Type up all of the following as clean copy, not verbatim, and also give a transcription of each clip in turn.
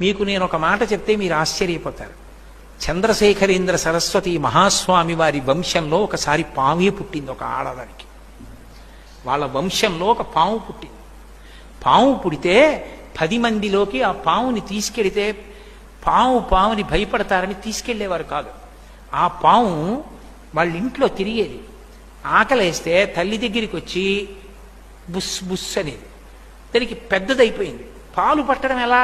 మీకు నేను ఒక మాట చెప్తే మీరు ఆశ్చర్యపోతారు. చంద్రశేఖరేంద్ర సరస్వతి మహాస్వామి వారి వంశంలో ఒకసారి పామే పుట్టింది. ఒక ఆడదానికి వాళ్ళ వంశంలో ఒక పాము పుట్టింది. పాము పుడితే 10 మందిలోకి ఆ పాముని తీసుకెడితే పాముని భయపడతారని తీసుకెళ్లేవారు కాదు. ఆ పాము వాళ్ళ ఇంట్లో తిరిగేది. ఆకలేస్తే తల్లి దగ్గరికి వచ్చి బుస్ బుస్ అనేది. దానికి పెద్దదైపోయింది. పాలు పట్టడం ఎలా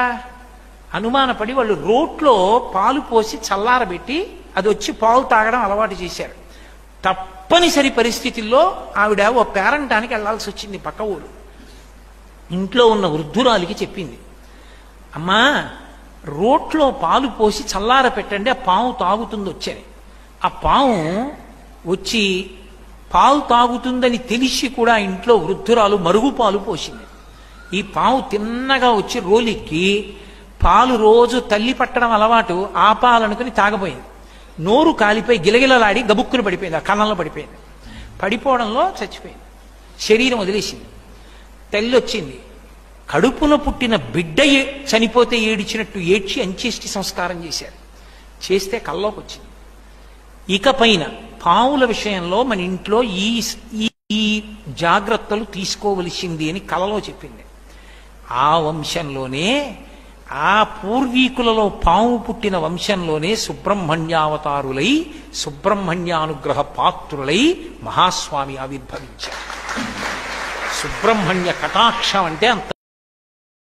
అనుమానపడి వాళ్ళు రోట్లో పాలు పోసి చల్లారబెట్టి అది వచ్చి పాలు తాగడం అలవాటు చేశారు. తప్పనిసరి పరిస్థితుల్లో ఆవిడ ఓ పేరంటానికి వెళ్లాల్సి వచ్చింది. పక్క ఊరు ఇంట్లో ఉన్న వృద్ధురాలికి చెప్పింది, అమ్మా రోట్లో పాలు పోసి చల్లార పెట్టండి, ఆ పాము తాగుతుంది వచ్చని. ఆ పాము వచ్చి పాలు తాగుతుందని తెలిసి కూడా ఇంట్లో వృద్ధురాలు మరుగు పాలు పోసింది. ఈ పాము తిన్నగా వచ్చి రోలిక్కి పాలు రోజు తల్లి పట్టడం అలవాటు, ఆ పాలనుకుని తాగబోయింది. నోరు కాలిపోయి గిలగిలలాడి గబుక్కుని పడిపోయింది. ఆ కన్నంలో పడిపోయింది. పడిపోవడంలో చచ్చిపోయింది. శరీరం వదిలేసింది. తల్లి వచ్చింది. కడుపున పుట్టిన బిడ్డ చనిపోతే ఏడిచినట్టు ఏడ్చి అంత్యేష్టి సంస్కారం చేశారు. చేస్తే కల్లోకి వచ్చింది. ఇకపైన పావుల విషయంలో మన ఇంట్లో ఈ జాగ్రత్తలు తీసుకోవలసింది అని కలలో చెప్పింది. ఆ వంశంలోనే, ఆ పూర్వీకులలో పాము పుట్టిన వంశంలోనే సుబ్రహ్మణ్యావతారులై సుబ్రహ్మణ్యానుగ్రహ పాత్రులై మహాస్వామి ఆవిర్భవించారు. సుబ్రహ్మణ్య కటాక్షం అంటే అంత